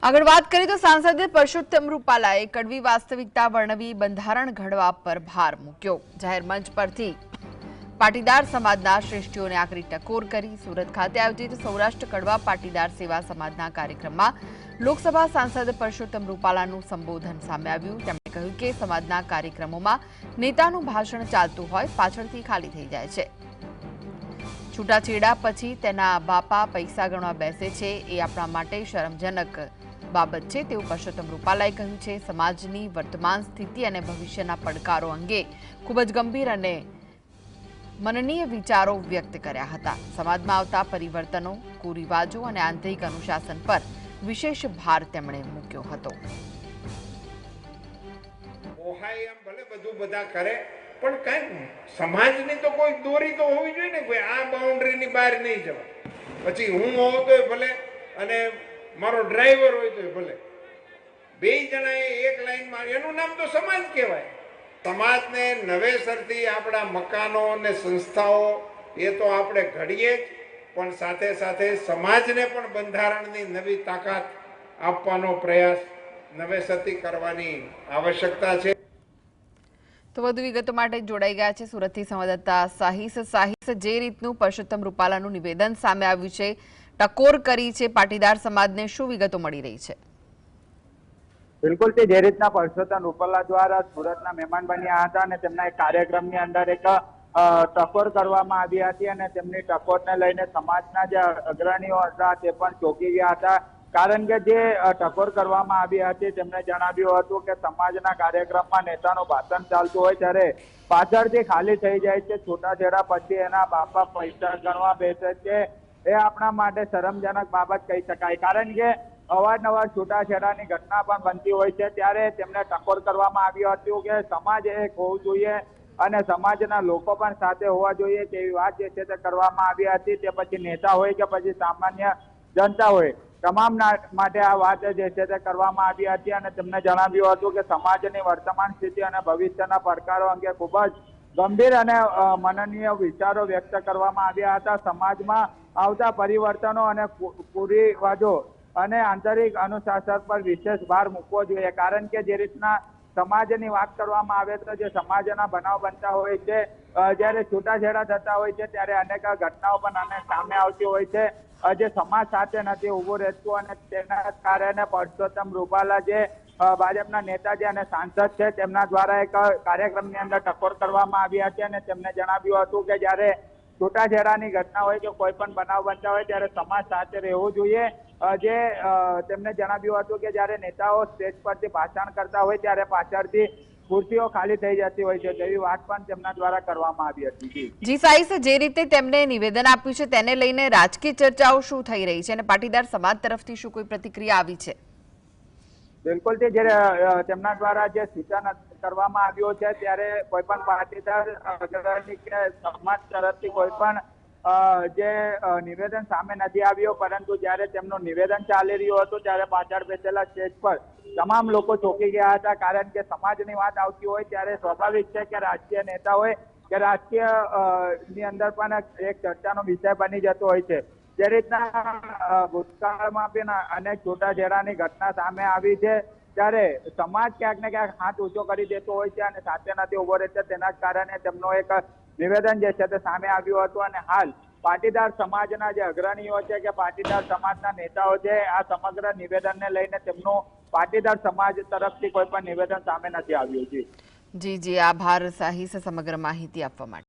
આગળ વાત કરીએ તો સાંસદ પરસોત્તમ રૂપાલાએ કડવી વાસ્તવિકતા વર્ણવી બંધારણ ઘડવા પર ભાર મૂક્યો। જાહેર મંચ પરથી પાટીદાર સમાજના શ્રેષ્ઠીઓને આકરી ટકોર કરી। સુરત ખાતે આયોજિત સૌરાષ્ટ્ર કડવા પાટીદાર સેવા સમાજના કાર્યક્રમમાં લોકસભા સાંસદ પરસોત્તમ રૂપાલાનું સંબોધન સામે આવ્યું। તેમણે કહ્યું કે સમાજના કાર્યક્રમોમાં નેતાનું ભાષણ ચાલતું હોય પાછળથી ખાલી થઈ જાય છે। છૂટાછેડા પછી તેના બાપા પૈસા ગણવા બેસે છે એ આપણા માટે શરમજનક બાબત છે તેવું પરસોત્તમ રૂપાલાએ કહ્યું છે। સમાજની વર્તમાન સ્થિતિ અને ભવિષ્યના પડકારો અંગે ખૂબ જ ગંભીર અને મનનીય વિચારો વ્યક્ત કર્યા હતા। સમાજમાં આવતા પરિવર્તનો, કુરિવાજો અને આંતરિક અનુશાસન પર વિશેષ ભાર તેમણે મૂક્યો હતો। ભલે બધું બધા કરે પણ કઈ સમાજની તો કોઈ દોરી તો હોવી જોઈએ ને, કોઈ આ બાઉન્ડ્રીની બહાર નહીં જવાય। પછી હું હોઉં તોય ભલે અને મારો ડ્રાઈવર હોય તોય ભલે, બે જણાએ એક લાઈનમાં, એનું નામ તો સમાજ કહેવાય। સમાજને નવેસરથી આપણા મકાનો અને સંસ્થાઓ એ તો આપણે ઘડીએ જ, પણ સાથે સાથે સમાજને પણ બંધારણની નવી તાકાત આપવાનો પ્રયાસ નવેસરથી કરવાની આવશ્યકતા છે। તો વધુ વિગતો માટે જોડાઈ ગયા છે સુરતથી સંવાદદાતા સાહિસ। જે રીતનું પરસોત્તમ રૂપાલાનું નિવેદન સામે આવ્યું છે, ટકોર કરી છે પાટીદાર સમાજને, શું વિગતો મળી રહી છે? બિલકુલ, જે રીતના પરસોત્તમ રૂપાલા દ્વારા સુરતના મહેમાન બન્યા હતા અને તેમના એક કાર્યક્રમની અંદર એક ટકોર કરવામાં આવી હતી અને તેમની ટકોરને લઈને સમાજના જે અગ્રણીઓ હતા તે પણ ચોંકી ગયા હતા। કારણ કે જે ટકોર કરવામાં આવી હતી તેમણે જણાવ્યું હતું કે સમાજના કાર્યક્રમમાં નેતાનું ભાષણ ચાલતું હોય ત્યારે પાછળથી ખાલી થઈ જાય છે। છૂટાછેડા પછી એના બાપા પૈસા ગણવા બેસે છે એ આપણા માટે શરમજનક બાબત કહી શકાય। કારણ કે અવારનવાર છૂટાછેડાની ઘટના પણ બનતી હોય છે ત્યારે તેમને ટકોર કરવામાં આવ્યું હતું કે સમાજ એક હોવું જોઈએ અને સમાજના લોકો પણ સાથે હોવા જોઈએ તેવી વાત જે છે તે કરવામાં આવી હતી। તે પછી નેતા હોય કે પછી સામાન્ય જનતા હોય, તમામ માટે આ વાત જે છે તે કરવામાં આવી હતી અને તેમને જણાવ્યું હતું કે સમાજની વર્તમાન સ્થિતિ અને ભવિષ્યના પડકારો અંગે ખૂબ જ ગંભીર અને મનનીય વિચારો વ્યક્ત કરવામાં આવ્યા હતા। સમાજમાં આવતા પરિવર્તનો અને કુરિવાજો અને આંતરિક અનુશાસન પર વિશેષ ભાર મૂકવો જોઈએ। કારણ કે જે રીતના સમાજની વાત કરવામાં આવે તો જે સમાજના બનાવ બનતા હોય છે, જ્યારે છૂટાછેડા થતા હોય છે ત્યારે અનેક ઘટનાઓ પણ સામે આવતી હોય છે જે સમાજ સાથે નથી ઉભું રહેતું અને તેના કારણે પરસોત્તમ રૂપાલા જે ભાજપના નેતા છે અને સાંસદ છે તેમના દ્વારા એક કાર્યક્રમની અંદર ટકોર કરવામાં આવી હતી અને તેમને જણાવ્યું હતું કે જ્યારે છૂટાછેડાની ઘટના હોય કે કોઈ પણ બનાવ બનતા હોય ત્યારે સમાજ સાથે રહેવું જોઈએ। જે તેમને જણાવ્યું હતું કે જ્યારે નેતાઓ સ્ટેજ પરથી ભાષણ કરતા હોય ત્યારે પાછળથી ખુરશીઓ ખાલી થઈ જતી હોય છે તેવી વાત પણ તેમના દ્વારા કરવામાં આવી હતી। જી સાહિસ, જે રીતે તેમને નિવેદન આપ્યું છે તેને લઈને રાજકીય ચર્ચાઓ શું થઈ રહી છે અને પાટીદાર સમાજ તરફથી શું કોઈ પ્રતિક્રિયા આવી છે? બિલકુલ, જ્યારે તેમના દ્વારા જે સૂચન કરવામાં આવ્યું છે ત્યારે કોઈ પણ પાટીદાર અગ્રણી કે સમાજ તરફથી કોઈ પણ જે નિવેદન સામે નથી આવ્યું, પરંતુ જ્યારે તેમનું નિવેદન ચાલી રહ્યું હતું ત્યારે પાછળ બેસેલા સ્ટેજ પર તમામ લોકો ચોંકી ગયા હતા। કારણ કે સમાજની વાત આવતી હોય ત્યારે સ્વાભાવિક છે કે રાજકીય નેતા હોય કે રાજકીય ની અંદર પણ એક ચર્ચાનો વિષય બની જતો હોય છે। જે રીતના ભૂતકાળમાં પણ અનેક છૂટાછેડાની ઘટના સામે આવી છે ત્યારે સમાજ ક્યાંક ને ક્યાંક હાથ ઊંચો કરી દેતો હોય છે અને સાથે નથી ઉભો રહેતો, તેના જ કારણે તેમનો એક નિવેદન જે છે તે સામે આવ્યું હતું અને હાલ પાટીદાર સમાજના જે અગ્રણીઓ છે કે પાટીદાર સમાજના નેતાઓ છે આ સમગ્ર નિવેદનને લઈને તેમનું પાટીદાર સમાજ તરફથી કોઈ પણ નિવેદન સામે નથી આવ્યું। જી, આભાર સાહિસ સમગ્ર માહિતી આપવા માટે।